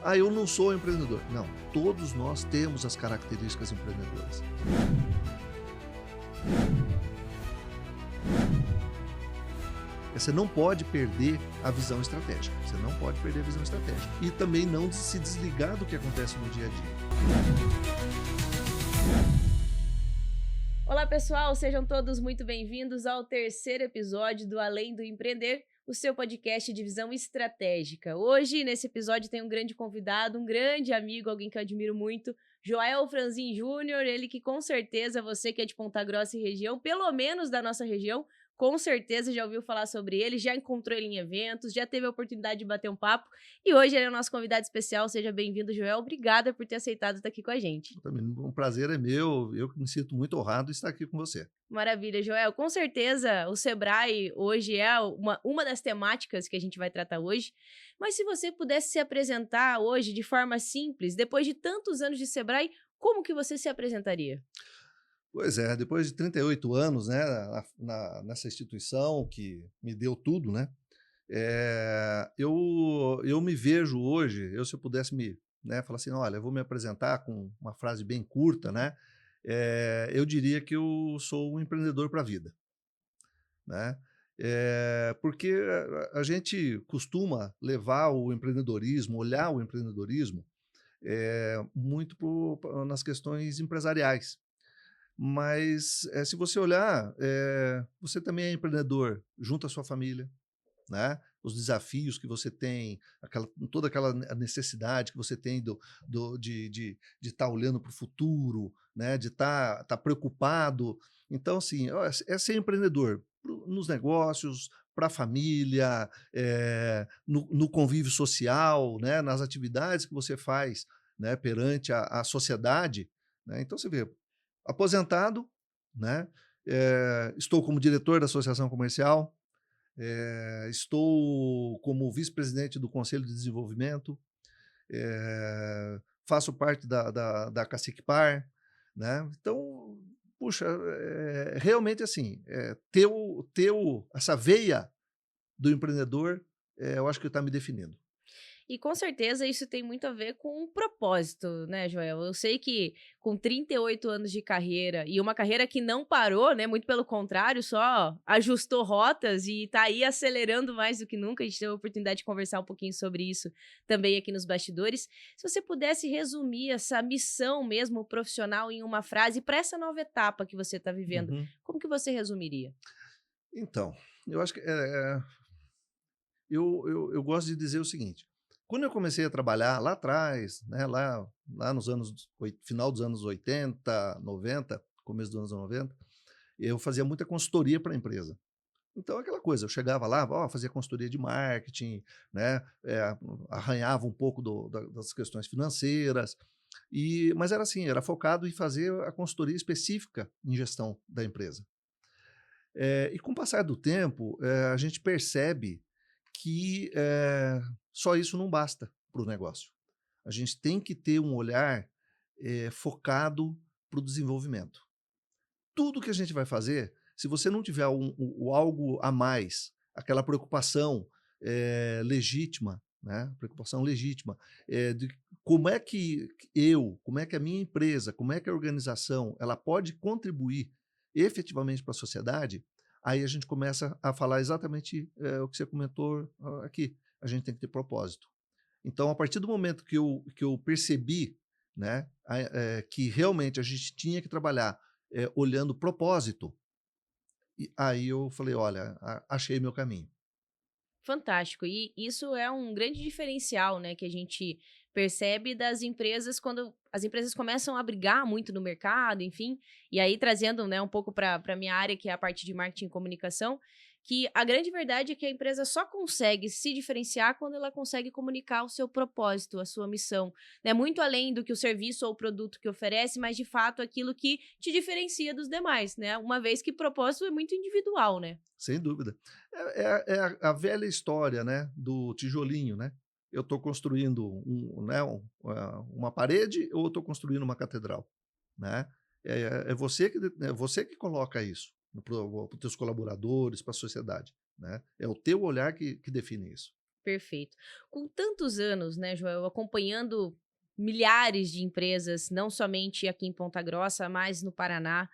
Ah, eu não sou empreendedor. Não, todos nós temos as características empreendedoras. Você não pode perder a visão estratégica. Você não pode perder a visão estratégica. E também não se desligar do que acontece no dia a dia. Olá, pessoal, sejam todos muito bem-vindos ao terceiro episódio do Além do Empreender, o seu podcast de visão estratégica. Hoje, nesse episódio, tem um grande convidado, um grande amigo, alguém que eu admiro muito, Joel Franzin Júnior, ele que com certeza, você que é de Ponta Grossa e região, pelo menos da nossa região, com certeza já ouviu falar sobre ele, já encontrou ele em eventos, já teve a oportunidade de bater um papo, e hoje ele é o nosso convidado especial. Seja bem-vindo, Joel. Obrigada por ter aceitado estar aqui com a gente. Também um prazer é meu, eu que me sinto muito honrado de estar aqui com você. Maravilha, Joel. Com certeza o Sebrae hoje é uma das temáticas que a gente vai tratar hoje. Mas se você pudesse se apresentar hoje de forma simples, depois de tantos anos de Sebrae, como que você se apresentaria? Pois é, depois de 38 anos, né, nessa instituição que me deu tudo, né, eu me vejo hoje, se eu pudesse falar assim, olha, eu vou me apresentar com uma frase bem curta, né, eu diria que eu sou um empreendedor para a vida, né, porque a gente costuma levar o empreendedorismo, olhar o empreendedorismo muito nas questões empresariais. Mas, se você olhar, você também é empreendedor junto à sua família, né, os desafios que você tem, toda aquela necessidade que você tem de estar olhando para o futuro, né, de estar preocupado. Então, assim, é ser empreendedor nos negócios, para a família, no convívio social, né, nas atividades que você faz, né, perante a sociedade, né. Então você vê, aposentado, né, estou como diretor da associação comercial, estou como vice-presidente do Conselho de Desenvolvimento, faço parte da Caciquipar, né. Então, puxa, realmente assim, essa veia do empreendedor, eu acho que está me definindo. E com certeza isso tem muito a ver com um propósito, né, Joel? Eu sei que com 38 anos de carreira e uma carreira que não parou, né? Muito pelo contrário, só ajustou rotas e tá aí acelerando mais do que nunca. A gente teve a oportunidade de conversar um pouquinho sobre isso também aqui nos bastidores. Se você pudesse resumir essa missão mesmo profissional em uma frase para essa nova etapa que você está vivendo, Uhum. como que você resumiria? Então, eu acho que eu gosto de dizer o seguinte: quando eu comecei a trabalhar lá atrás, né, lá nos final dos anos 80, 90, começo dos anos 90, eu fazia muita consultoria para a empresa. Então, aquela coisa, eu chegava lá, ó, fazia consultoria de marketing, né, arranhava um pouco das questões financeiras, mas era assim, era focado em fazer a consultoria específica em gestão da empresa. E com o passar do tempo, a gente percebe que só isso não basta para o negócio. A gente tem que ter um olhar focado para o desenvolvimento. Tudo que a gente vai fazer, se você não tiver o algo a mais, aquela preocupação legítima, né? Preocupação legítima, de como é que a minha empresa, como é que a organização, ela pode contribuir efetivamente para a sociedade, aí a gente começa a falar exatamente o que você comentou aqui. A gente tem que ter propósito. Então, a partir do momento que eu percebi, né, que realmente a gente tinha que trabalhar olhando propósito, e aí eu falei: "Olha, achei meu caminho". Fantástico. E isso é um grande diferencial, né, que a gente percebe das empresas quando as empresas começam a brigar muito no mercado, enfim. E aí trazendo, né, um pouco para minha área, que é a parte de marketing e comunicação, que a grande verdade é que a empresa só consegue se diferenciar quando ela consegue comunicar o seu propósito, a sua missão, né? Muito além do que o serviço ou o produto que oferece, mas de fato aquilo que te diferencia dos demais, né? Uma vez que propósito é muito individual, né? Sem dúvida. É a velha história, né, do tijolinho, né. Eu estou construindo uma parede ou eu estou construindo uma catedral, né. É você que coloca isso para os teus colaboradores, para a sociedade, né. É o teu olhar que define isso. Perfeito. Com tantos anos, né, Joel, acompanhando milhares de empresas, não somente aqui em Ponta Grossa, mas no Paraná,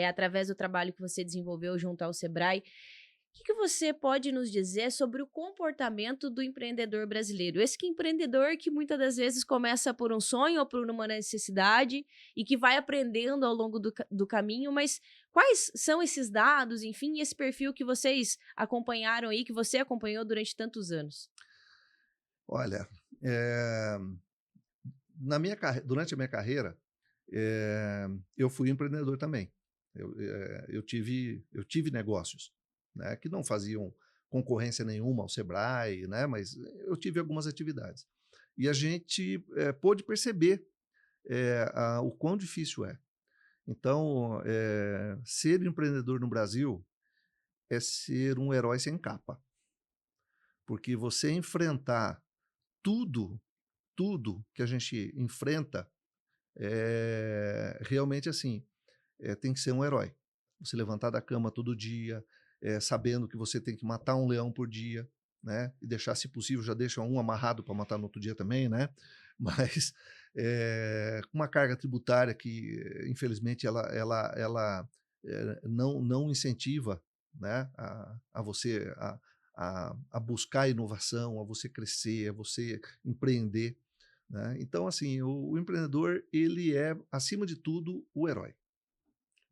através do trabalho que você desenvolveu junto ao Sebrae, o que que você pode nos dizer sobre o comportamento do empreendedor brasileiro? Esse que empreendedor que muitas das vezes começa por um sonho ou por uma necessidade e que vai aprendendo ao longo do caminho, mas quais são esses dados, enfim, esse perfil que vocês acompanharam aí, que você acompanhou durante tantos anos? Olha, eh, durante a minha carreira, eu fui empreendedor também. Eu tive negócios, né, que não faziam concorrência nenhuma ao Sebrae, né, mas eu tive algumas atividades. E a gente, pôde perceber, o quão difícil é. Então, ser empreendedor no Brasil é ser um herói sem capa, porque você enfrentar tudo, tudo que a gente enfrenta, realmente assim, tem que ser um herói. Você levantar da cama todo dia, sabendo que você tem que matar um leão por dia, né? E deixar, se possível, já deixa um amarrado para matar no outro dia também, né? Mas com uma carga tributária que, infelizmente, ela não incentiva, né? A você a buscar inovação, a você crescer, a você empreender, né? Então, assim, o empreendedor, ele é, acima de tudo, o herói.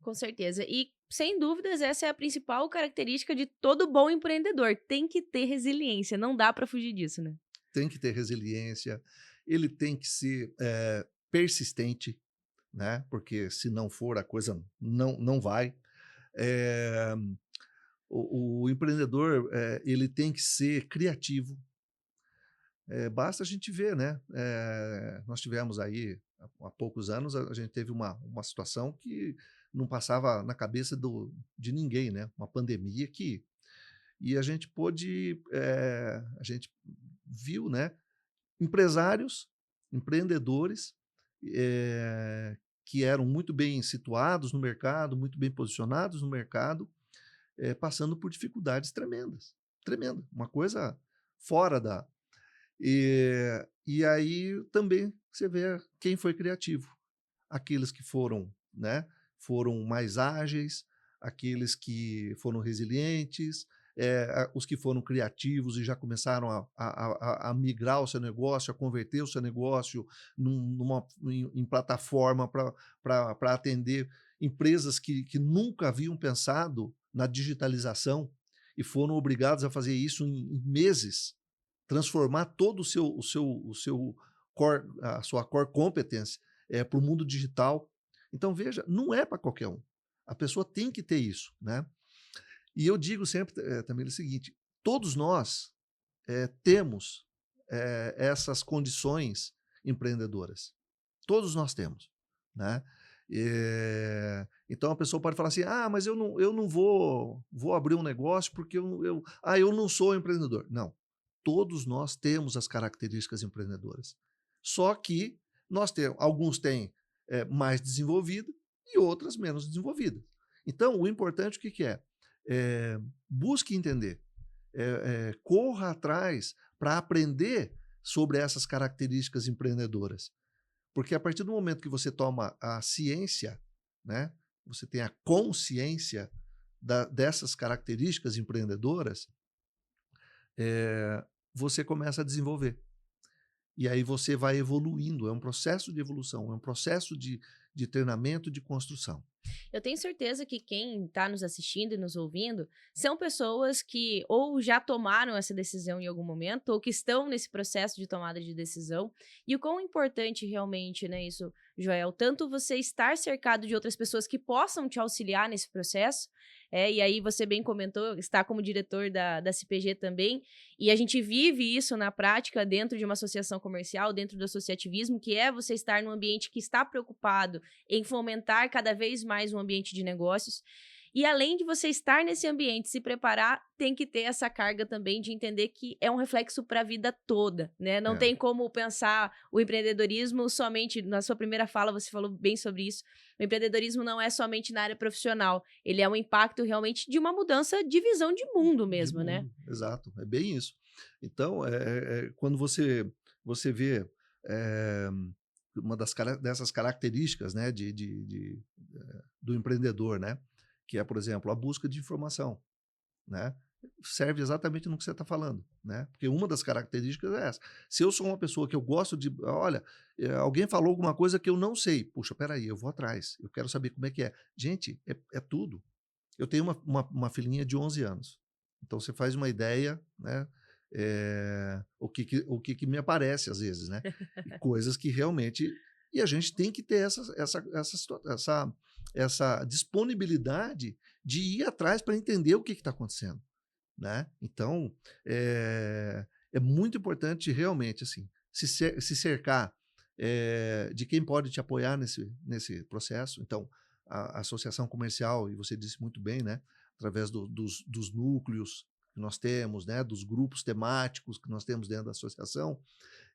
Com certeza. E, sem dúvidas, essa é a principal característica de todo bom empreendedor. Tem que ter resiliência, não dá para fugir disso, né? Tem que ter resiliência, ele tem que ser persistente, né? Porque se não for, a coisa não vai. Eh, o empreendedor, ele tem que ser criativo. Basta a gente ver, né? Nós tivemos aí, há poucos anos, a gente teve uma situação que não passava na cabeça de ninguém, né? Uma pandemia que. E a gente pôde, a gente viu, né? Empresários, empreendedores, que eram muito bem situados no mercado, muito bem posicionados no mercado, passando por dificuldades tremendas, tremenda, uma coisa fora da. E aí também você vê quem foi criativo, aqueles que foram, né, foram mais ágeis, aqueles que foram resilientes, os que foram criativos e já começaram a migrar o seu negócio, a converter o seu negócio em plataforma para atender empresas que nunca haviam pensado na digitalização e foram obrigados a fazer isso em meses, transformar todo o seu core, a sua core competence, para o mundo digital. Então, veja, não é para qualquer um. A pessoa tem que ter isso, né? E eu digo sempre também o seguinte: todos nós temos essas condições empreendedoras. Todos nós temos, né? Então a pessoa pode falar assim: ah, mas eu não vou abrir um negócio porque eu não sou empreendedor. Não, todos nós temos as características empreendedoras. Só que alguns têm mais desenvolvida e outras menos desenvolvida. Então, o importante o que é? Busque entender, corra atrás para aprender sobre essas características empreendedoras. Porque a partir do momento que você toma a ciência, né, você tem a consciência dessas características empreendedoras, você começa a desenvolver. E aí você vai evoluindo, é um processo de evolução, é um processo de treinamento, de construção. Eu tenho certeza que quem está nos assistindo e nos ouvindo são pessoas que ou já tomaram essa decisão em algum momento ou que estão nesse processo de tomada de decisão. E o quão importante realmente, né, isso, Joel, tanto você estar cercado de outras pessoas que possam te auxiliar nesse processo, e aí você bem comentou, está como diretor da CPG também, e a gente vive isso na prática dentro de uma associação comercial, dentro do associativismo, que é você estar num ambiente que está preocupado em fomentar cada vez mais um ambiente de negócios. E além de você estar nesse ambiente, se preparar, tem que ter essa carga também de entender que é um reflexo para a vida toda, né? Não É, tem como pensar o empreendedorismo somente, na sua primeira fala você falou bem sobre isso, o empreendedorismo não é somente na área profissional, ele é um impacto realmente de uma mudança de visão de mundo de mesmo, né? mundo, exato, é bem isso. Então, quando você vê eh, uma dessas características, né, do empreendedor, né, que é, por exemplo, a busca de informação, né, serve exatamente no que você está falando, né, porque uma das características é essa. Se eu sou uma pessoa que eu gosto de, olha, alguém falou alguma coisa que eu não sei, puxa, peraí, eu vou atrás, eu quero saber como é que é. Gente, é tudo. Eu tenho uma filhinha de 11 anos. Então você faz uma ideia, né? O que me aparece às vezes, né? E coisas que realmente. E a gente tem que ter essa disponibilidade de ir atrás para entender o que está acontecendo, né? Então, é muito importante realmente assim, se cercar de quem pode te apoiar nesse processo. Então, a associação comercial, e você disse muito bem, né? Através dos núcleos que nós temos, né? Dos grupos temáticos que nós temos dentro da associação,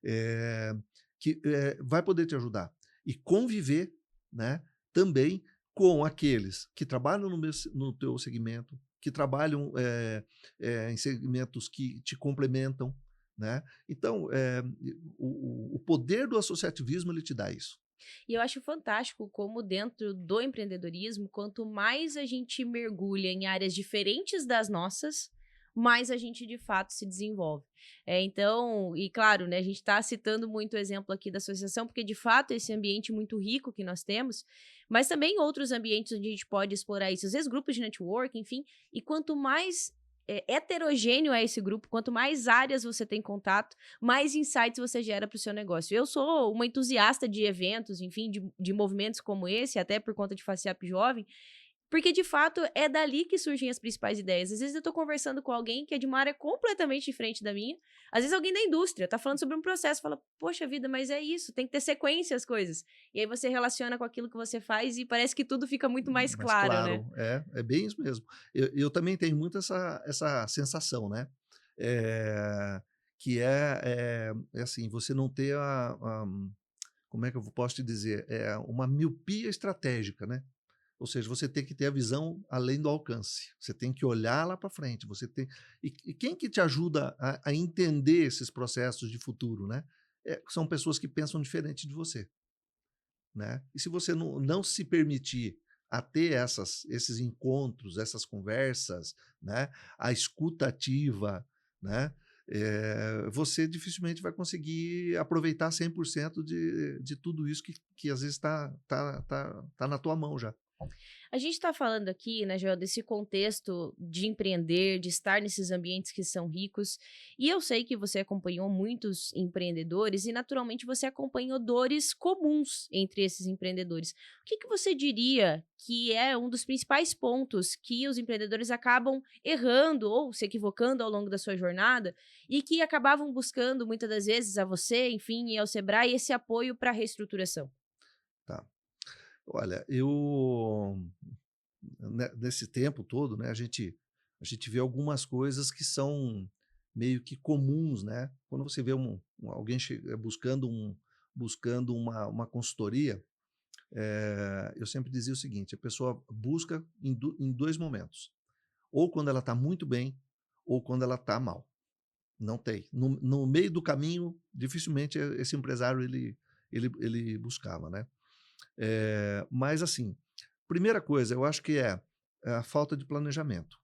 eh, que vai poder te ajudar. E conviver, né? Também com aqueles que trabalham no teu segmento, que trabalham em segmentos que te complementam, né? Então, o poder do associativismo ele te dá isso. E eu acho fantástico como dentro do empreendedorismo, quanto mais a gente mergulha em áreas diferentes das nossas, mais a gente de fato se desenvolve. Então, e claro, né, a gente está citando muito o exemplo aqui da associação, porque de fato esse ambiente muito rico que nós temos, mas também outros ambientes onde a gente pode explorar isso, às vezes grupos de network, enfim, e quanto mais heterogêneo é esse grupo, quanto mais áreas você tem contato, mais insights você gera para o seu negócio. Eu sou uma entusiasta de eventos, enfim, de movimentos como esse, até por conta de FaceApp Jovem, porque de fato é dali que surgem as principais ideias. Às vezes eu tô conversando com alguém que é de uma área completamente diferente da minha, às vezes alguém da indústria tá falando sobre um processo, fala, poxa vida, mas é isso, tem que ter sequência as coisas. E aí você relaciona com aquilo que você faz e parece que tudo fica muito mais Mas claro, né? claro, é bem isso mesmo. Eu também tenho muito essa sensação, né? Eh, que é assim, você não ter como é que eu posso te dizer? É uma miopia estratégica, né? Ou seja, você tem que ter a visão além do alcance. Você tem que olhar lá para frente. E quem que te ajuda a entender esses processos de futuro, né? São pessoas que pensam diferente de você, né? E se você não se permitir a ter esses encontros, essas conversas, né? A escuta ativa, né? Você dificilmente vai conseguir aproveitar 100% de tudo isso que às vezes tá na tua mão já. A gente está falando aqui, né, Joel, desse contexto de empreender, de estar nesses ambientes que são ricos. E eu sei que você acompanhou muitos empreendedores e, naturalmente, você acompanhou dores comuns entre esses empreendedores. O que você diria que é um dos principais pontos que os empreendedores acabam errando ou se equivocando ao longo da sua jornada e que acabavam buscando, muitas das vezes, a você, enfim, e ao Sebrae, esse apoio para a reestruturação? Tá. Olha, nesse tempo todo, né, a gente vê algumas coisas que são meio que comuns, né? Quando você vê alguém buscando uma consultoria, eu sempre dizia o seguinte: a pessoa busca em dois momentos, ou quando ela está muito bem, ou quando ela está mal. Não tem. No meio do caminho, dificilmente esse empresário ele buscava, né? Mas assim, primeira coisa, eu acho que é a falta de planejamento,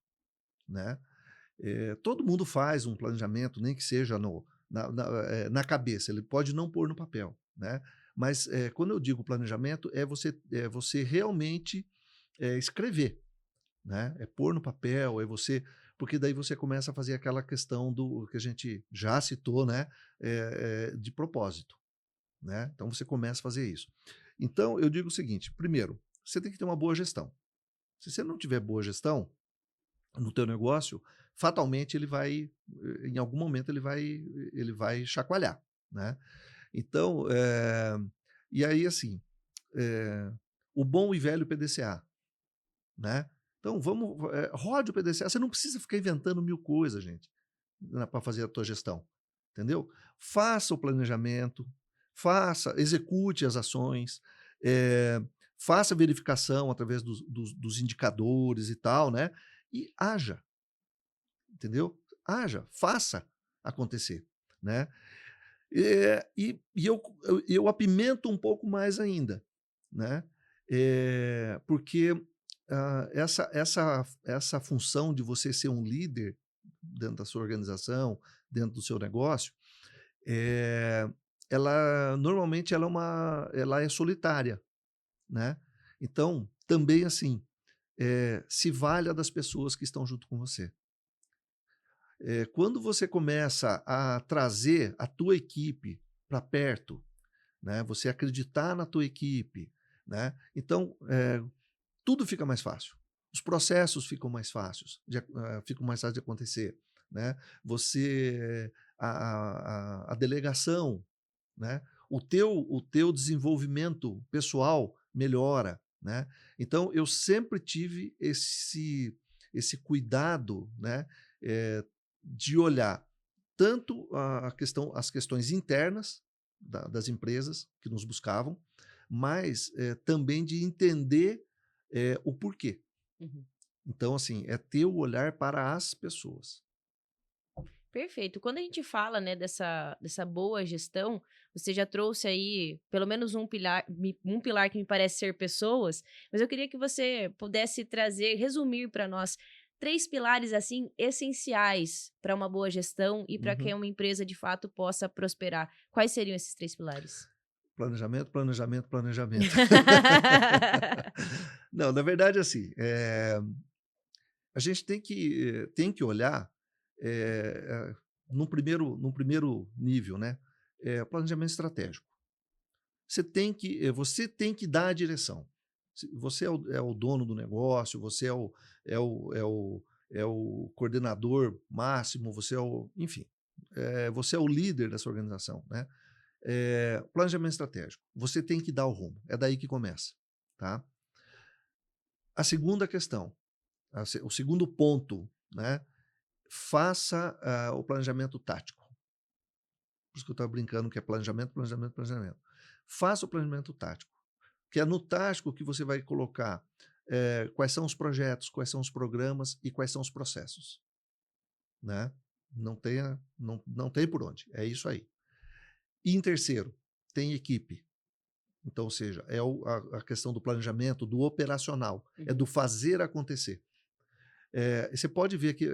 né? Todo mundo faz um planejamento, nem que seja na cabeça, ele pode não pôr no papel, né? Mas quando eu digo planejamento, é você realmente escrever, né? É pôr no papel, porque daí você começa a fazer aquela questão do que a gente já citou, né? De propósito, né? Então você começa a fazer isso. Então eu digo o seguinte: primeiro, você tem que ter uma boa gestão. Se você não tiver boa gestão no teu negócio, fatalmente em algum momento ele vai chacoalhar, né? Então, e aí assim, eh, o bom e velho PDCA, né? Então rode o PDCA, você não precisa ficar inventando mil coisas, gente, para fazer a tua gestão, entendeu? Faça o planejamento, execute as ações, eh, faça a verificação através dos indicadores e tal, né? E haja, entendeu? Haja, faça. acontecer, né? E eu apimento um pouco mais ainda, né? Porque essa função de você ser um líder dentro da sua organização, dentro do seu negócio, eh, ela normalmente ela é solitária, né? Então, também assim, se valha das pessoas que estão junto com você. Quando você começa a trazer a tua equipe para perto, né? Você acreditar na tua equipe, né? Então, tudo fica mais fácil. Os processos ficam mais fáceis de acontecer, né? Você a delegação, né? O teu desenvolvimento pessoal melhora, né? Então eu sempre tive esse cuidado, né? eh, de olhar tanto as questões internas das empresas que nos buscavam, mas também de entender o porquê. Uhum. Então, assim, é ter o olhar para as pessoas. Perfeito. Quando a gente fala, né, dessa boa gestão, você já trouxe aí pelo menos um pilar que me parece ser pessoas, mas eu queria que você pudesse trazer, resumir para nós 3 pilares, assim, essenciais para uma boa gestão e para que Uhum. uma empresa de fato possa prosperar. Quais seriam esses 3 pilares? Planejamento, planejamento, planejamento. Não, na verdade, assim, a gente tem que olhar num primeiro nível, né? Planejamento estratégico. Você tem que dar a direção. Você é o dono do negócio, você é o, é o, é o coordenador máximo, enfim, você é o líder dessa organização, né? Planejamento estratégico. Você tem que dar o rumo. É daí que começa, tá? A segunda questão, o segundo ponto, né? Faça o planejamento tático. Por isso que eu estava brincando que é planejamento, planejamento, planejamento. Faça o planejamento tático, que é no tático que você vai colocar quais são os projetos, quais são os programas e quais são os processos, né? Não tem por onde, é isso aí. E em terceiro, tem equipe. Então, ou seja, a questão do planejamento, do operacional, é do Uhum. fazer acontecer. Você pode ver que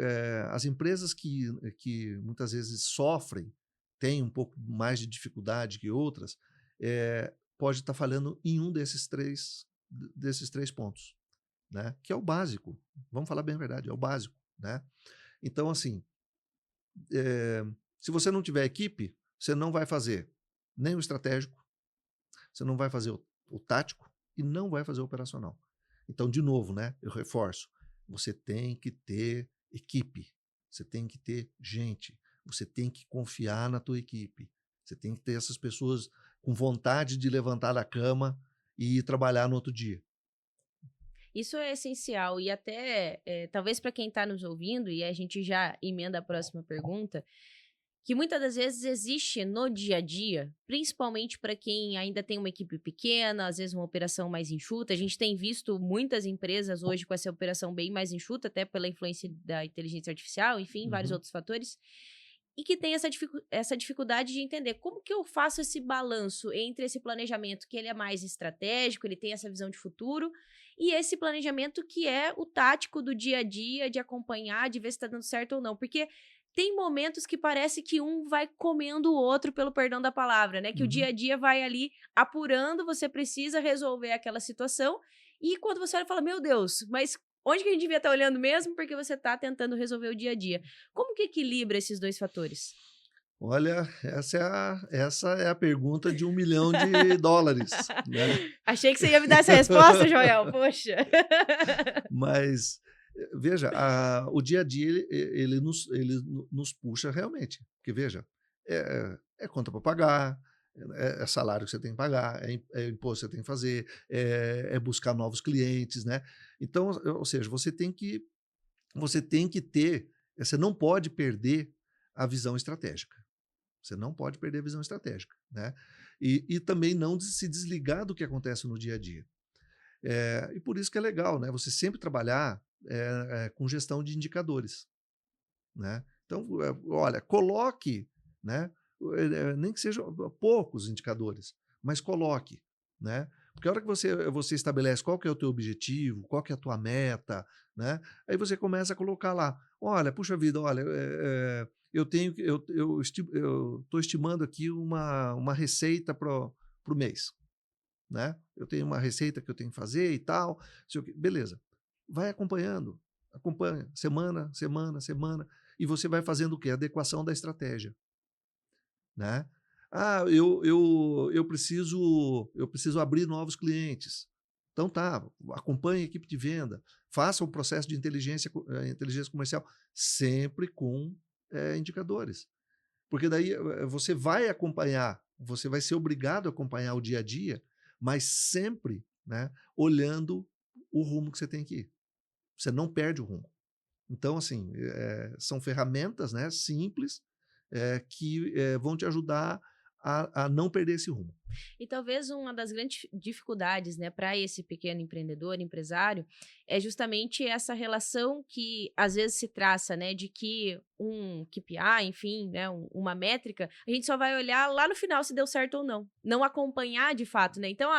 as empresas que muitas vezes sofrem, têm um pouco mais de dificuldade que outras, pode estar falhando em um desses três pontos, né? Que é o básico. Vamos falar bem a verdade, é o básico, né? Então, assim, eh, se você não tiver equipe, você não vai fazer nem o estratégico, você não vai fazer o tático e não vai fazer o operacional. Então, de novo, né? Eu reforço. Você tem que ter equipe. Você tem que ter gente. Você tem que confiar na tua equipe. Você tem que ter essas pessoas com vontade de levantar da cama e ir trabalhar no outro dia. Isso é essencial e até, talvez para quem está nos ouvindo, e a gente já emenda a próxima pergunta, que muitas das vezes existe no dia a dia, principalmente para quem ainda tem uma equipe pequena, às vezes uma operação mais enxuta. A gente tem visto muitas empresas hoje com essa operação bem mais enxuta, até pela influência da inteligência artificial, enfim, vários Uhum. outros fatores, e que tem essa dificuldade de entender como que eu faço esse balanço entre esse planejamento que ele é mais estratégico, ele tem essa visão de futuro, e esse planejamento que é o tático do dia a dia, de acompanhar, de ver se está dando certo ou não. Porque tem momentos que parece que um vai comendo o outro, pelo perdão da palavra, né? Que o dia Uhum. a dia vai ali apurando, você precisa resolver aquela situação. E quando você olha, fala: Meu Deus, mas onde que a gente devia estar olhando mesmo? Porque você está tentando resolver o dia a dia. Como que equilibra esses dois fatores? Olha, essa é a pergunta de US$ 1 milhão, né? Achei que você ia me dar essa resposta, Joel. Poxa. Mas, veja, o dia a dia ele nos puxa realmente. Porque, veja, é conta para pagar, é salário que você tem que pagar, é imposto que você tem que fazer, é buscar novos clientes, né? Então, ou seja, você tem que ter, você não pode perder a visão estratégica. Você não pode perder a visão estratégica, né? E também não se desligar do que acontece no dia a dia. E por isso que é legal, né? Você sempre trabalhar com gestão de indicadores, né? Então, olha, coloque, né, nem que sejam poucos indicadores, mas coloque, né? Porque a hora que você estabelece qual que é o teu objetivo, qual que é a tua meta, né? Aí você começa a colocar lá, olha, puxa vida, olha, eu tenho, eu estou estimando aqui uma receita para o mês, né? Eu tenho uma receita que eu tenho que fazer e tal, sei o quê. Beleza. Vai acompanhando, acompanha, semana, semana, semana, e você vai fazendo o quê? Adequação da estratégia, né? Ah, eu preciso abrir novos clientes. Então tá, acompanhe a equipe de venda, faça um processo de inteligência comercial, sempre com indicadores. Porque daí você vai acompanhar, você vai ser obrigado a acompanhar o dia a dia, mas sempre, né, olhando o rumo que você tem que ir. Você não perde o rumo. Então, assim, são ferramentas, né, simples, que vão te ajudar a não perder esse rumo. E talvez uma das grandes dificuldades, né, para esse pequeno empreendedor, empresário, é justamente essa relação que às vezes se traça, né, de que um KPI, enfim, né, uma métrica, a gente só vai olhar lá no final se deu certo ou não. Não acompanhar de fato, né? Então,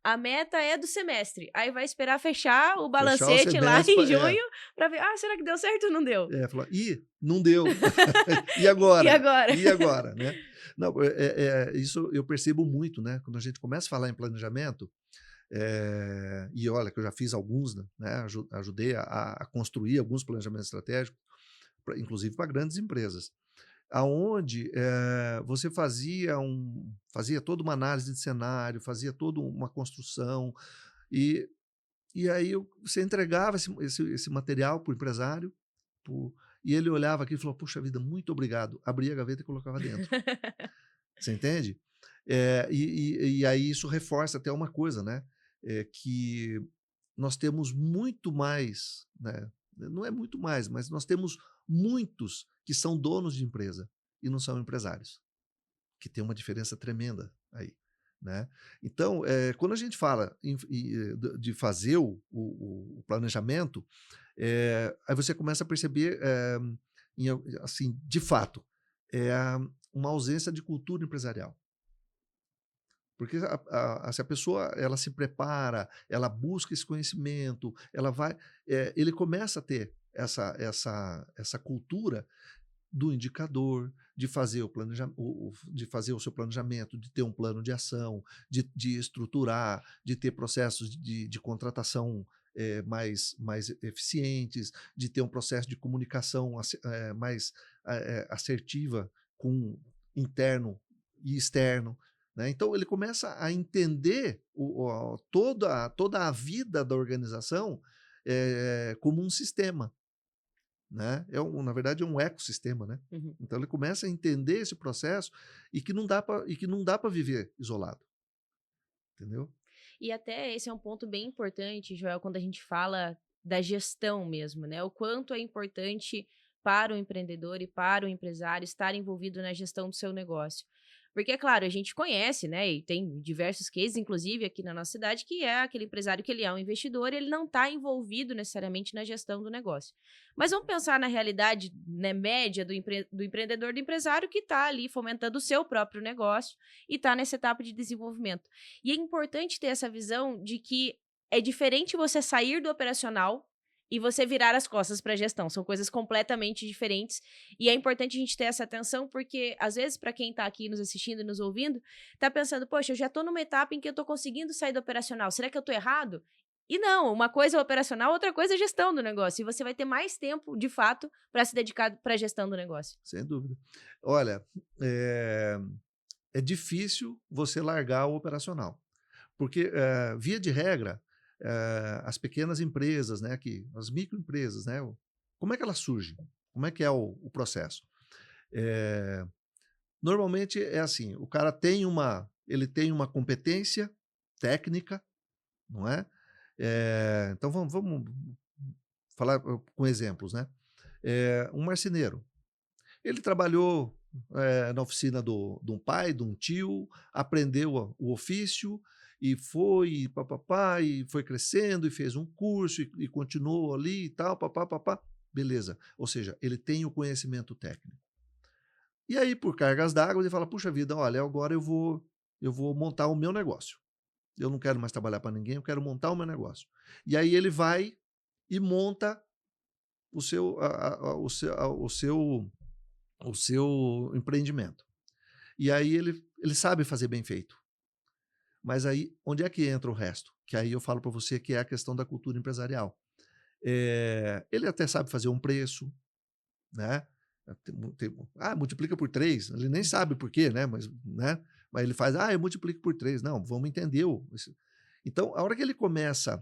a meta é do semestre. Aí vai esperar fechar o Fechar o balancete lá semestre, em junho para ver, será que deu certo ou não deu? falar, ih, não deu. E E agora? agora? E agora, né? Não, isso eu percebo muito, né? Quando a gente começa a falar em planejamento, e olha que eu já fiz alguns, né? Ajudei a construir alguns planejamentos estratégicos, inclusive para grandes empresas, aonde você fazia toda uma análise de cenário, fazia toda uma construção, e, e aí você entregava esse material para o empresário, e ele olhava aqui e falou, puxa vida, muito obrigado, abria a gaveta e colocava dentro. Você entende? E aí isso reforça até uma coisa, né? Que nós temos muito mais, né? Não é muito mais, mas nós temos muitos que são donos de empresa e não são empresários, que tem uma diferença tremenda aí, né? Então, quando a gente fala de fazer o planejamento, aí você começa a perceber, assim, de fato, é uma ausência de cultura empresarial. Porque se a pessoa ela se prepara, ela busca esse conhecimento, ele começa a ter essa cultura do indicador, de fazer de fazer o seu planejamento, de ter um plano de ação, de estruturar, de ter processos de contratação mais eficientes, de ter um processo de comunicação mais assertiva com interno e externo. Né? Então, ele começa a entender toda a vida da organização como um sistema. Né? Na verdade, é um ecossistema. Né? Uhum. Então, ele começa a entender esse processo e que não dá para viver isolado. Entendeu? E até esse é um ponto bem importante, Joel, quando a gente fala da gestão mesmo, né? O quanto é importante para o empreendedor e para o empresário estar envolvido na gestão do seu negócio. Porque, é claro, a gente conhece, né? E tem diversos cases, inclusive aqui na nossa cidade, que é aquele empresário que ele é um investidor, ele não está envolvido necessariamente na gestão do negócio. Mas vamos pensar na realidade, né, média do empreendedor, do empresário que está ali fomentando o seu próprio negócio e está nessa etapa de desenvolvimento. E é importante ter essa visão de que é diferente você sair do operacional e você virar as costas para a gestão. São coisas completamente diferentes. E é importante a gente ter essa atenção, porque, às vezes, para quem está aqui nos assistindo e nos ouvindo, está pensando, poxa, eu já estou numa etapa em que eu estou conseguindo sair do operacional. Será que eu estou errado? E não, uma coisa é operacional, outra coisa é a gestão do negócio. E você vai ter mais tempo, de fato, para se dedicar para a gestão do negócio. Sem dúvida. Olha, é difícil você largar o operacional. Porque, via de regra, as pequenas empresas, né, as microempresas, né, como é que elas surgem? Como é que é o processo? Normalmente é assim, o cara ele tem uma competência técnica, não é? Então vamos falar com exemplos, né? Um marceneiro, ele trabalhou na oficina de um pai, de um tio, aprendeu o ofício e foi, papapá, e foi crescendo e fez um curso e continuou ali e tal, papá, papá. Beleza. Ou seja, ele tem o conhecimento técnico. E aí, por cargas d'água, ele fala, puxa vida, olha, agora eu vou montar o meu negócio. Eu não quero mais trabalhar para ninguém, eu quero montar o meu negócio. E aí ele vai e monta o seu, o seu empreendimento. E aí ele sabe fazer bem feito. Mas aí, onde é que entra o resto? Que aí eu falo para você que é a questão da cultura empresarial. Ele até sabe fazer um preço, né? Multiplica por 3. Ele nem sabe por quê, né? Mas ele faz, eu multiplico por 3. Não, vamos entender. Então, a hora que ele começa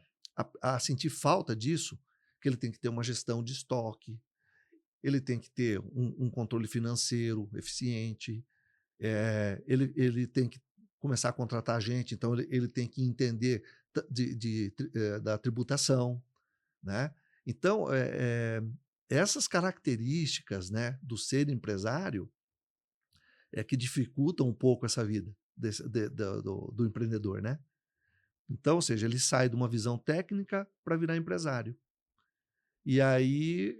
a sentir falta disso, que ele tem que ter uma gestão de estoque, ele tem que ter um controle financeiro eficiente, ele tem que começar a contratar gente, então ele tem que entender da tributação, né? Então, essas características, né, do ser empresário que dificultam um pouco essa vida do empreendedor, né? Então, ou seja, ele sai de uma visão técnica para virar empresário. E aí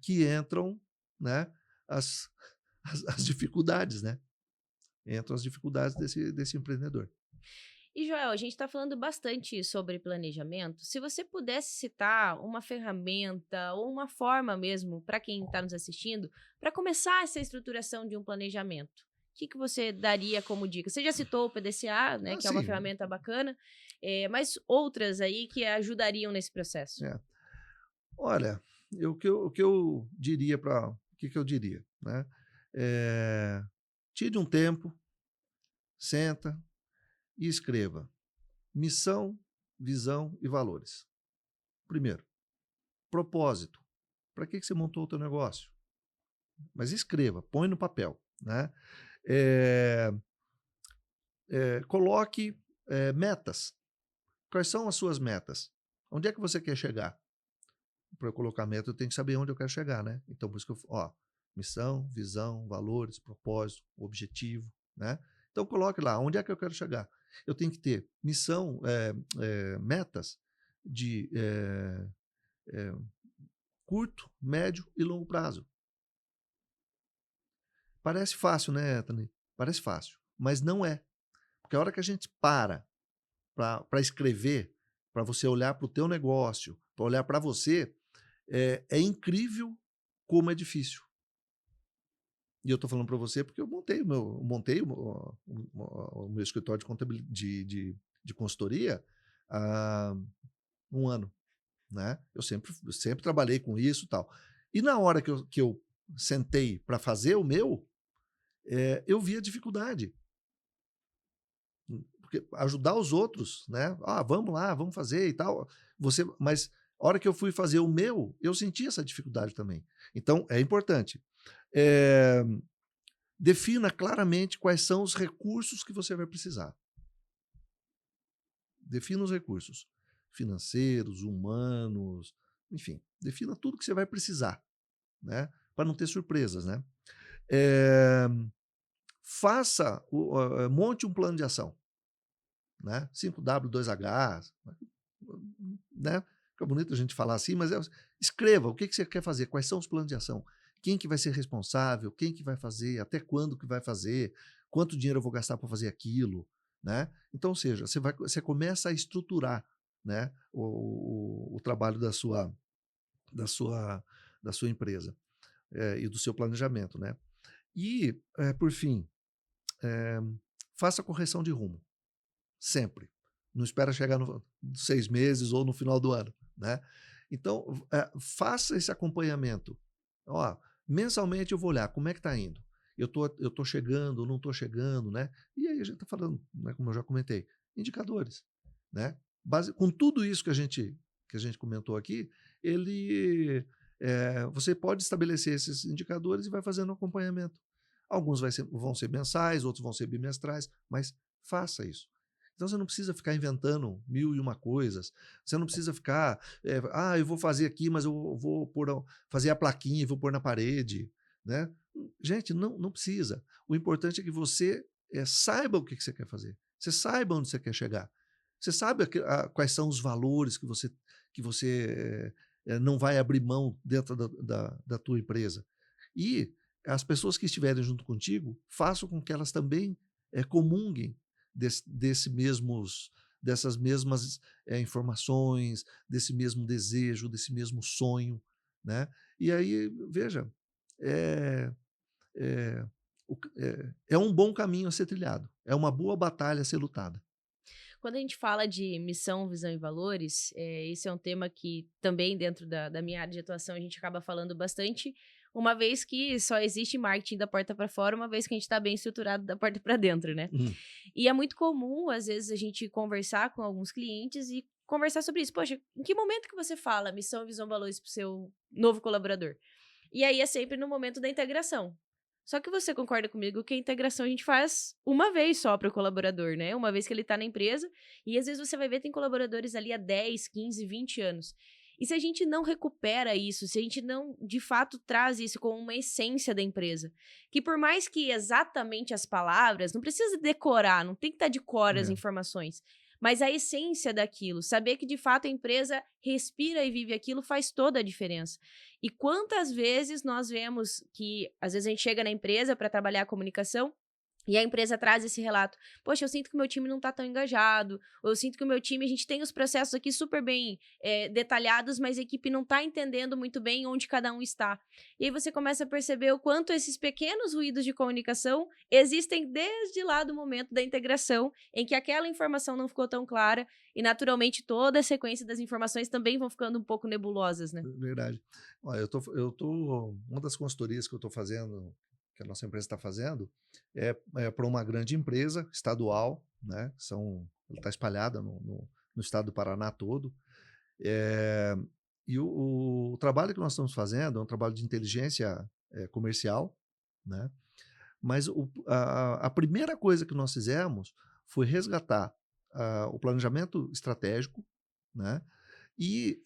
que entram, né, as, as dificuldades, né? Entram as dificuldades desse empreendedor. E, Joel, a gente está falando bastante sobre planejamento. Se você pudesse citar uma ferramenta ou uma forma mesmo para quem está nos assistindo, para começar essa estruturação de um planejamento, o que você daria como dica? Você já citou o PDCA, né, que é uma Sim. ferramenta bacana, mas outras aí que ajudariam nesse processo? Olha, o que eu diria o que eu diria, né? Tire um tempo, senta e escreva missão, visão e valores. Primeiro, propósito. Para que você montou o teu negócio? Mas escreva, põe no papel, né? Coloque metas. Quais são as suas metas? Onde é que você quer chegar? Para eu colocar meta, eu tenho que saber onde eu quero chegar, né? Então, por isso que missão, visão, valores, propósito, objetivo, né? Então, coloque lá, onde é que eu quero chegar? Eu tenho que ter missão, metas de curto, médio e longo prazo. Parece fácil, né, Anthony? Parece fácil, mas não é. Porque a hora que a gente para escrever, para você olhar para o teu negócio, para olhar para você, é incrível como é difícil. E eu estou falando para você porque eu montei o meu escritório de contabilidade, de consultoria há um ano, né? Eu sempre trabalhei com isso e tal. E na hora que eu sentei para fazer o meu, eu vi a dificuldade. Porque ajudar os outros, né? Vamos lá, vamos fazer e tal. Mas a hora que eu fui fazer o meu, eu senti essa dificuldade também. Então, é importante. Defina claramente quais são os recursos que você vai precisar. Defina os recursos financeiros, humanos, enfim, defina tudo que você vai precisar, né? Para não ter surpresas, né? Monte um plano de ação, né? 5W2H, né? Fica bonito a gente falar assim, mas escreva o que você quer fazer, quais são os planos de ação, quem que vai ser responsável, quem que vai fazer, até quando que vai fazer, quanto dinheiro eu vou gastar para fazer aquilo, né? Então, ou seja, você começa a estruturar, né, o trabalho da sua empresa e do seu planejamento, né? E, por fim, faça correção de rumo, sempre. Não espera chegar nos 6 meses ou no final do ano, né? Então, faça esse acompanhamento. Mensalmente eu vou olhar como é que está indo. Eu tô chegando, não estou chegando, né? E aí a gente está falando, né, como eu já comentei, indicadores, né? Com tudo isso que a gente comentou aqui, você pode estabelecer esses indicadores e vai fazendo um acompanhamento. Alguns vão ser mensais, outros vão ser bimestrais, mas faça isso. Então você não precisa ficar inventando 1001 coisas. Você não precisa ficar, eu vou fazer aqui, mas eu vou fazer a plaquinha e vou pôr na parede, né? Gente, não precisa. O importante é que você saiba o que você quer fazer. Você saiba onde você quer chegar. Você sabe quais são os valores que você não vai abrir mão dentro da tua empresa. E as pessoas que estiverem junto contigo, façam com que elas também comunguem dessas mesmas informações, desse mesmo desejo, desse mesmo sonho, né? E aí, veja, é, é, é um bom caminho a ser trilhado, é uma boa batalha a ser lutada. Quando a gente fala de missão, visão e valores, esse é um tema que também dentro da minha área de atuação a gente acaba falando bastante, uma vez que só existe marketing da porta para fora, uma vez que a gente está bem estruturado da porta para dentro, né? Hum. E é muito comum, às vezes, a gente conversar com alguns clientes e conversar sobre isso. Poxa, em que momento que você fala missão, visão, valores para o seu novo colaborador? E aí é sempre no momento da integração. Só que você concorda comigo que a integração a gente faz uma vez só para o colaborador, né? Uma vez que ele está na empresa, e às vezes você vai ver tem colaboradores ali há 10, 15, 20 anos. E se a gente não recupera isso, se a gente não, de fato, traz isso como uma essência da empresa, que por mais que exatamente as palavras, não precisa decorar, não tem que estar de cor as É. informações, mas a essência daquilo, saber que de fato a empresa respira e vive aquilo faz toda a diferença. E quantas vezes nós vemos que, às vezes, a gente chega na empresa para trabalhar a comunicação e a empresa traz esse relato. Poxa, eu sinto que o meu time não está tão engajado. Ou eu sinto que o meu time, a gente tem os processos aqui super bem detalhados, mas a equipe não está entendendo muito bem onde cada um está. E aí você começa a perceber o quanto esses pequenos ruídos de comunicação existem desde lá do momento da integração, em que aquela informação não ficou tão clara e, naturalmente, toda a sequência das informações também vão ficando um pouco nebulosas, né? Verdade. Olha, uma das consultorias que eu estou fazendo, que a nossa empresa está fazendo, é para uma grande empresa estadual, né? Ela está espalhada no estado do Paraná todo. É, e o trabalho que nós estamos fazendo é um trabalho de inteligência comercial, né? Mas a primeira coisa que nós fizemos foi resgatar o planejamento estratégico, né? E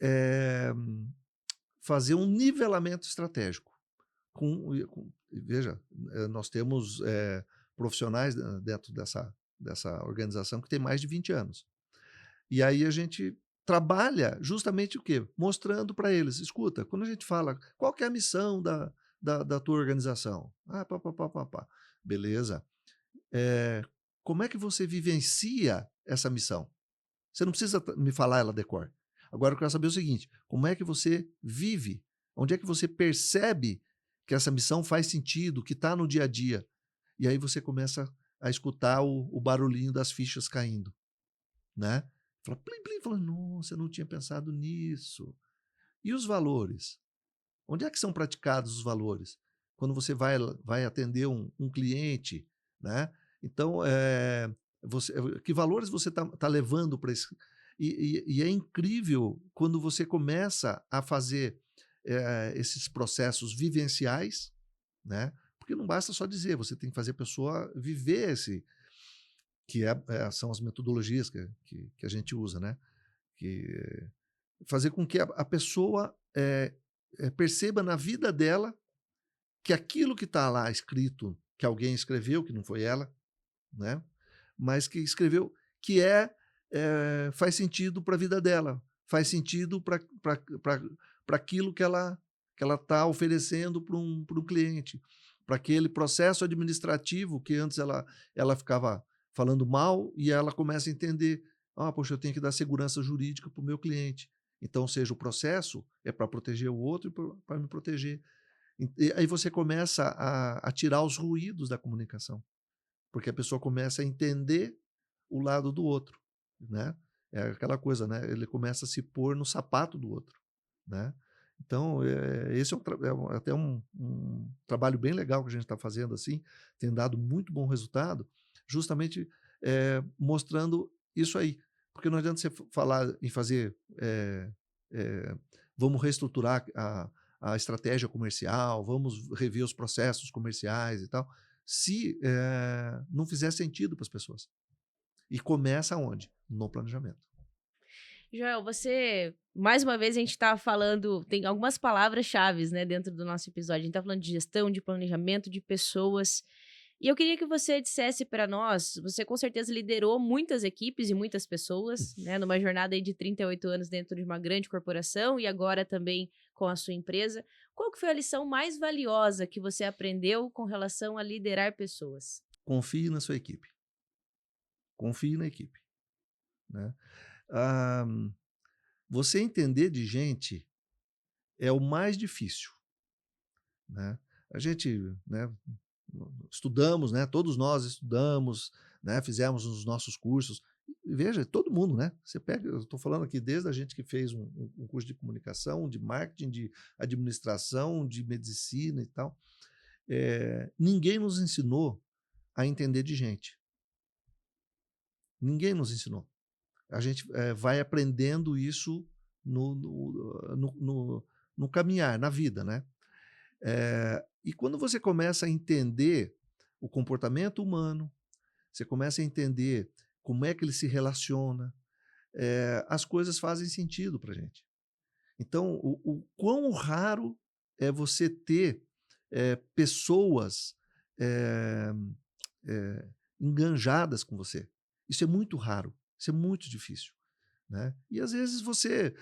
fazer um nivelamento estratégico. Veja, nós temos profissionais dentro dessa organização que tem mais de 20 anos. E aí a gente trabalha justamente o quê? Mostrando para eles, escuta, quando a gente fala, qual que é a missão da tua organização? Pá. Beleza. Como é que você vivencia essa missão? Você não precisa me falar ela de cor. Agora eu quero saber o seguinte, como é que você vive? Onde é que você percebe que essa missão faz sentido, que está no dia a dia? E aí você começa a escutar o barulhinho das fichas caindo, né? Fala, plim, plim, fala, nossa, eu não tinha pensado nisso. E os valores? Onde é que são praticados os valores? Quando você vai atender um cliente, né? Então, que valores você está levando para esse... E é incrível quando você começa a fazer esses processos vivenciais, né? Porque não basta só dizer, você tem que fazer a pessoa viver que são as metodologias que a gente usa, né? Que fazer com que a pessoa perceba na vida dela que aquilo que está lá escrito, que alguém escreveu, que não foi ela, né? Mas que escreveu, que faz sentido para a vida dela, faz sentido para aquilo que ela está oferecendo para um cliente, para aquele processo administrativo que antes ela ficava falando mal e ela começa a entender, poxa, eu tenho que dar segurança jurídica para o meu cliente. Então, ou seja, o processo é para proteger o outro e para me proteger. E aí você começa a tirar os ruídos da comunicação, porque a pessoa começa a entender o lado do outro, né? É aquela coisa, né? Ele começa a se pôr no sapato do outro, né? Então, esse é até um trabalho bem legal que a gente está fazendo assim, tem dado muito bom resultado, justamente mostrando isso aí. Porque não adianta você falar em fazer, vamos reestruturar a estratégia comercial, vamos rever os processos comerciais e tal, se não fizer sentido para as pessoas. E começa onde? No planejamento. Joel, mais uma vez a gente está falando, tem algumas palavras-chave, né, dentro do nosso episódio. A gente está falando de gestão, de planejamento, de pessoas. E eu queria que você dissesse para nós, você com certeza liderou muitas equipes e muitas pessoas, né, numa jornada aí de 38 anos dentro de uma grande corporação e agora também com a sua empresa. Qual que foi a lição mais valiosa que você aprendeu com relação a liderar pessoas? Confie na sua equipe, confie na equipe, né. Ah, você entender de gente é o mais difícil, né. A gente, né, estudamos, né, todos nós estudamos, né, fizemos os nossos cursos. E veja, todo mundo, né? Você pega, eu estou falando aqui desde a gente que fez um curso de comunicação, de marketing, de administração, de medicina e tal. Ninguém nos ensinou a entender de gente. Ninguém nos ensinou. A gente vai aprendendo isso no caminhar, na vida, né? E quando você começa a entender o comportamento humano, você começa a entender como é que ele se relaciona, as coisas fazem sentido para a gente. Então, o quão raro é você ter pessoas eh, enganjadas com você. Isso é muito raro, isso é muito difícil. Né? E às vezes você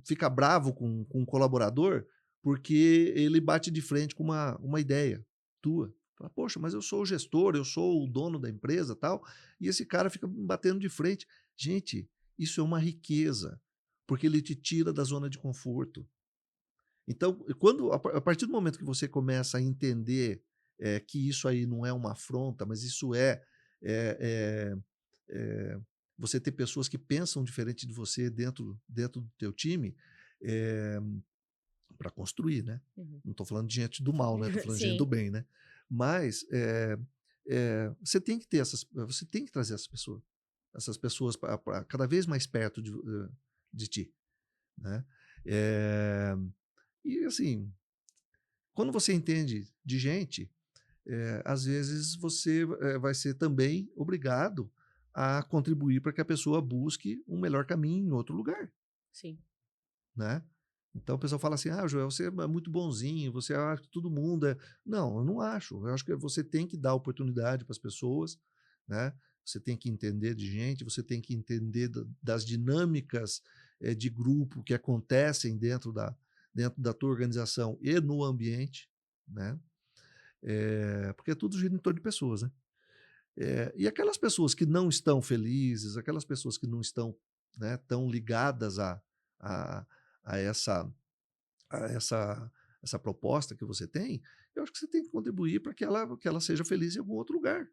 fica bravo com um colaborador porque ele bate de frente com uma ideia tua. Fala, poxa, mas eu sou o gestor, eu sou o dono da empresa tal, e esse cara fica batendo de frente. Gente, isso é uma riqueza, porque ele te tira da zona de conforto. Então, a partir do momento que você começa a entender que isso aí não é uma afronta, mas isso é, é você ter pessoas que pensam diferente de você dentro do teu time, para construir, né? Uhum. Não estou falando de gente do mal, né? Estou falando de gente do Sim. bem, né? Mas você tem que ter você tem que trazer essas pessoas para cada vez mais perto de ti, né? Eh, e assim, quando você entende de gente, às vezes você vai ser também obrigado a contribuir para que a pessoa busque um melhor caminho em outro lugar, Sim. né? Então o pessoal fala assim: ah, Joel, você é muito bonzinho, você acha que todo mundo é. Não, eu não acho. Eu acho que você tem que dar oportunidade para as pessoas, né? Você tem que entender de gente, você tem que entender das dinâmicas de grupo que acontecem dentro da tua organização e no ambiente, né? Porque tudo gira em torno de pessoas, né? E aquelas pessoas que não estão felizes, aquelas pessoas que não estão, né, tão ligadas a, a essa, a essa proposta que você tem, eu acho que você tem que contribuir para que ela seja feliz em algum outro lugar,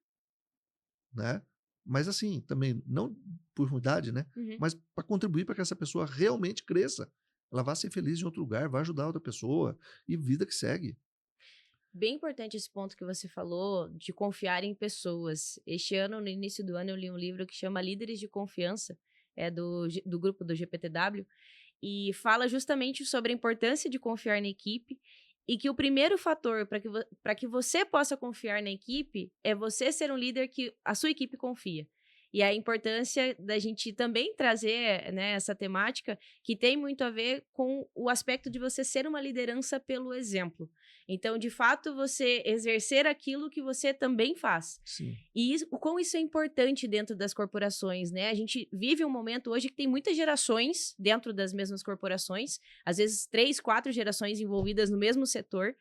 né? Mas assim, também, não por ruindade, né? Uhum. Mas para contribuir para que essa pessoa realmente cresça. Ela vá ser feliz em outro lugar, vai ajudar outra pessoa e vida que segue. Bem importante esse ponto que você falou de confiar em pessoas. Este ano, no início do ano, eu li um livro que chama Líderes de Confiança, é do grupo do GPTW, e fala justamente sobre a importância de confiar na equipe e que o primeiro fator para que você possa confiar na equipe é você ser um líder que a sua equipe confia. E a importância da gente também trazer, né, essa temática que tem muito a ver com o aspecto de você ser uma liderança pelo exemplo. Então, de fato, você exercer aquilo que você também faz. Sim, E o quão isso é importante dentro das corporações, né? A gente vive um momento hoje que tem muitas gerações dentro das mesmas corporações, às vezes 3, 4 gerações envolvidas no mesmo setor.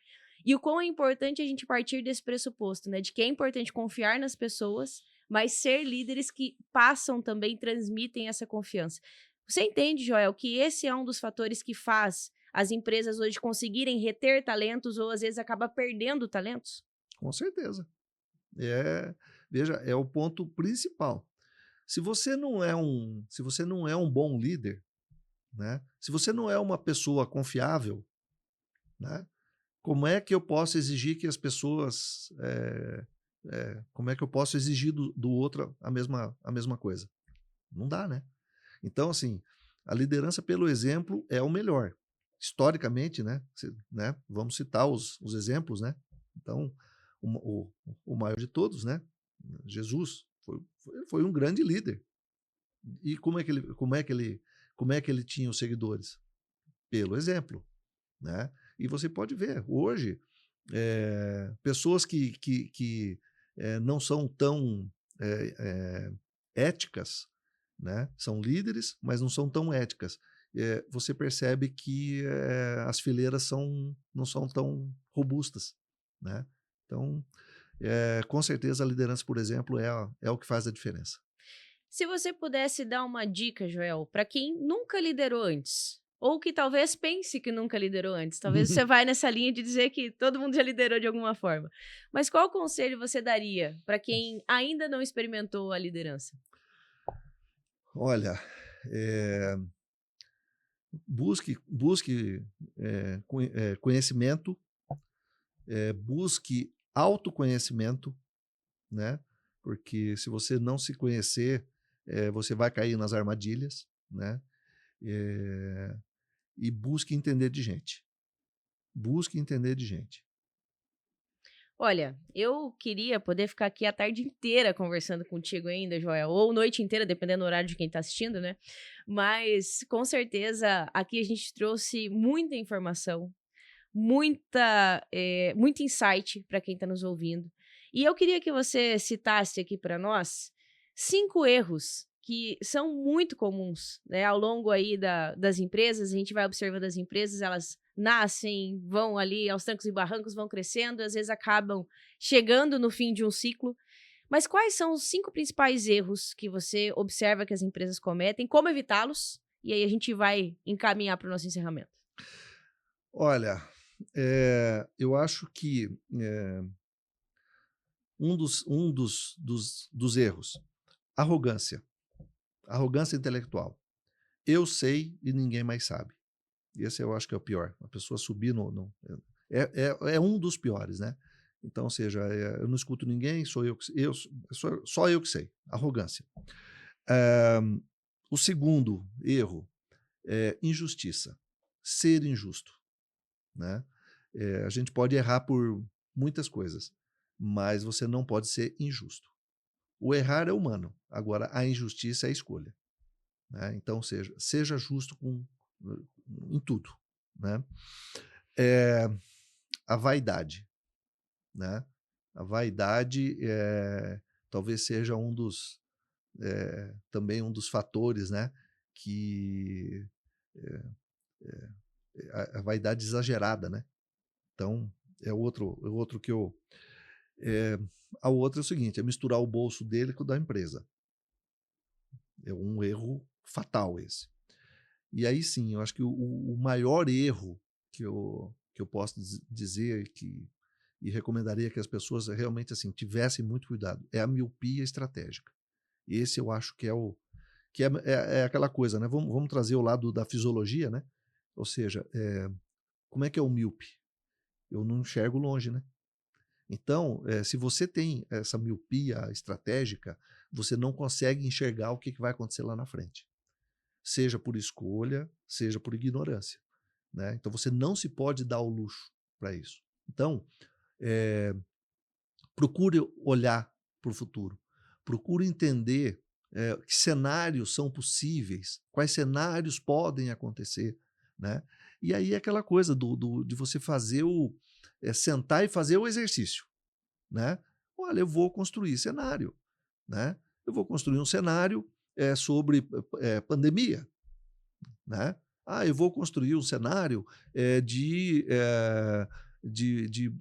E o quão é importante a gente partir desse pressuposto, né? De que é importante confiar nas pessoas, mas ser líderes que passam também, transmitem essa confiança. Você entende, Joel, que esse é um dos fatores que faz as empresas hoje conseguirem reter talentos ou às vezes acaba perdendo talentos? com certeza. É, veja, é o ponto principal. Se você não é um bom líder, né? Se você não é uma pessoa confiável, né? Como é que eu posso exigir que as pessoas, como é que eu posso exigir do outro a mesma coisa? Não dá, né? Então, assim, a liderança pelo exemplo é o melhor. Historicamente, né? Vamos citar os exemplos, né? Então, o maior de todos, né? Jesus foi um grande líder. E como é que ele tinha os seguidores? Pelo exemplo, né? E você pode ver, hoje, pessoas que não são tão eh, eh, éticas, né? São líderes, mas não são tão éticas. Você percebe que as fileiras não são tão robustas, né? Então, com certeza a liderança, por exemplo, é o que faz a diferença. Se você pudesse dar uma dica, Joel, para quem nunca liderou antes, ou que talvez pense que nunca liderou antes, talvez você vai nessa linha de dizer que todo mundo já liderou de alguma forma. Mas qual conselho você daria para quem ainda não experimentou a liderança? Olha, eh, busque conhecimento, busque autoconhecimento, né? Porque se você não se conhecer, você vai cair nas armadilhas, né? Eh, e busque entender de gente. Busque entender de gente. Olha, eu queria poder ficar aqui a tarde inteira conversando contigo ainda, Joel, ou noite inteira, dependendo do horário de quem está assistindo, né? Mas com certeza aqui a gente trouxe muita informação, muito insight para quem está nos ouvindo. E eu queria que você citasse aqui para nós 5 erros que são muito comuns, né? Ao longo aí das empresas, a gente vai observando as empresas, elas nascem, vão ali aos trancos e barrancos, vão crescendo, às vezes acabam chegando no fim de um ciclo. Mas quais são os 5 principais erros que você observa que as empresas cometem, como evitá-los? E aí a gente vai encaminhar para o nosso encerramento. Olha, eu acho que um dos erros, arrogância, arrogância intelectual. Eu sei e ninguém mais sabe. Esse eu acho que é o pior. A pessoa subir é um dos piores, né? Então, ou seja, eu não escuto ninguém, só eu que sei. Arrogância. Eh, o segundo erro é injustiça. Ser injusto, né? A gente pode errar por muitas coisas, mas você não pode ser injusto. O errar é humano, agora a injustiça é a escolha, né? Então, seja justo em tudo, né? Eh, a vaidade, né? A vaidade talvez seja também um dos fatores, né? Que eh, a vaidade exagerada, né? Então é outro que eu eh, a outra é o seguinte, é misturar o bolso dele com o da empresa. É um erro fatal esse. E aí sim, eu acho que o maior erro que eu posso dizer e recomendaria que as pessoas realmente assim tivessem muito cuidado é a miopia estratégica. Esse eu acho que é aquela coisa, né? Vamos trazer o lado da fisiologia, né? Ou seja, como é que é o míope? Eu não enxergo longe, né? Então, se você tem essa miopia estratégica, você não consegue enxergar o que vai acontecer lá na frente. Seja por escolha, seja por ignorância, né? Então você não se pode dar o luxo para isso. Então, eh, procure olhar para o futuro, procure entender que cenários são possíveis, quais cenários podem acontecer, né? E aí é aquela coisa de você fazer sentar e fazer o exercício, né? Olha, eu vou construir cenário, né? Eu vou construir um cenário sobre pandemia, né? Ah, eu vou construir um cenário de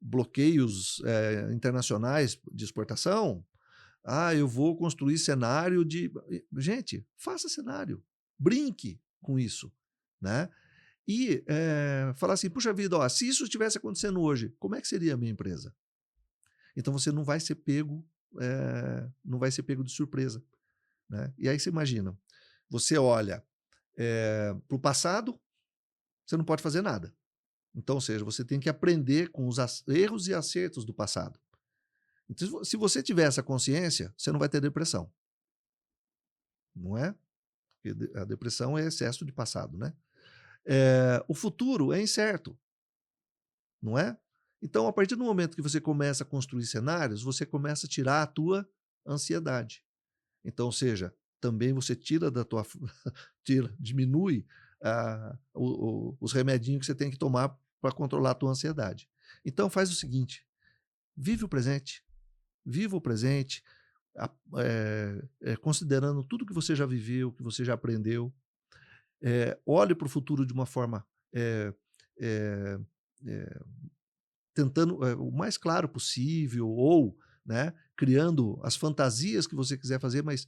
bloqueios internacionais de exportação. Ah, eu vou construir cenário de. Gente, faça cenário, brinque com isso, né? E falar assim, puxa vida, ó, se isso estivesse acontecendo hoje, como é que seria a minha empresa? Então você não vai ser pego de surpresa, né? E aí você imagina, você olha para o passado, você não pode fazer nada. Então, ou seja, você tem que aprender com os erros e acertos do passado. Então, se você tiver essa consciência, você não vai ter depressão. Não é? Porque a depressão é excesso de passado, né? O futuro é incerto, não é? Então, a partir do momento que você começa a construir cenários, você começa a tirar a tua ansiedade. Então, ou seja, também você tira da tua diminui os remedinhos que você tem que tomar para controlar a tua ansiedade. Então faz o seguinte, vive o presente, viva o presente, considerando tudo que você já viveu, que você já aprendeu, olhe para o futuro de uma forma eh eh eh, tentando o mais claro possível ou, né, criando as fantasias que você quiser fazer, mas,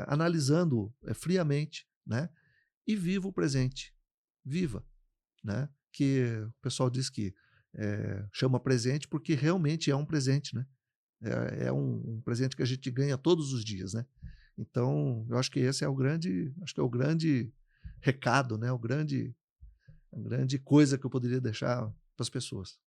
analisando, friamente, né, e viva o presente. Viva, né, que o pessoal diz que, chama presente porque realmente é um presente, né. É um presente que a gente ganha todos os dias, né. Então, eu acho que esse é o grande acho que é o grande recado, né, o grande a grande coisa que eu poderia deixar para as pessoas.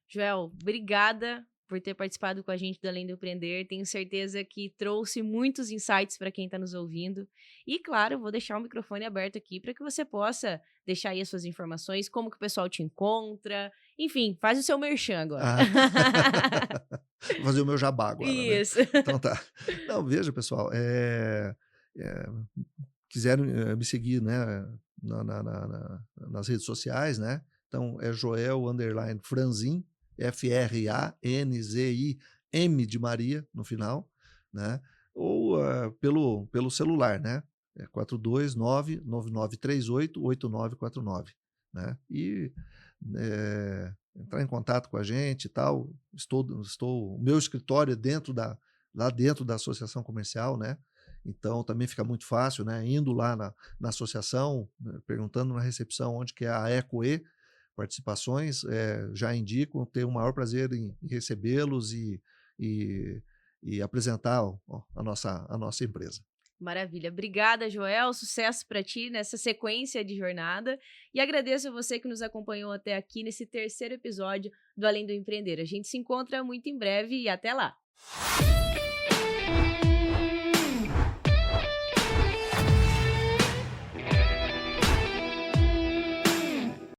Joel, obrigada por ter participado com a gente do Além do Empreender. Tenho certeza que trouxe muitos insights para quem está nos ouvindo. E, claro, vou deixar o microfone aberto aqui para que você possa deixar aí as suas informações, como que o pessoal te encontra. Enfim, faz o seu merchan agora. Ah. Vou fazer o meu jabá agora, né. Isso. Então tá. Não, veja pessoal, eh, quiserem, me seguir, né, nas redes sociais, né, então é Joel_Franzin, Franzim, de Maria no final, né, ou, pelo celular, né, 429-9938-8949, né. E, entrar em contato com a gente e tal, o meu escritório é lá dentro da associação comercial, né, então também fica muito fácil, né, indo lá na associação, perguntando na recepção onde que é a Ecoe Participações, já indico, tenho o maior prazer em recebê-los e e apresentar a nossa empresa. Maravilha. Obrigada, Joel. Sucesso para ti nessa sequência de jornada. E agradeço a você que nos acompanhou até aqui nesse terceiro episódio do Além do Empreender. A gente se encontra muito em breve e até lá.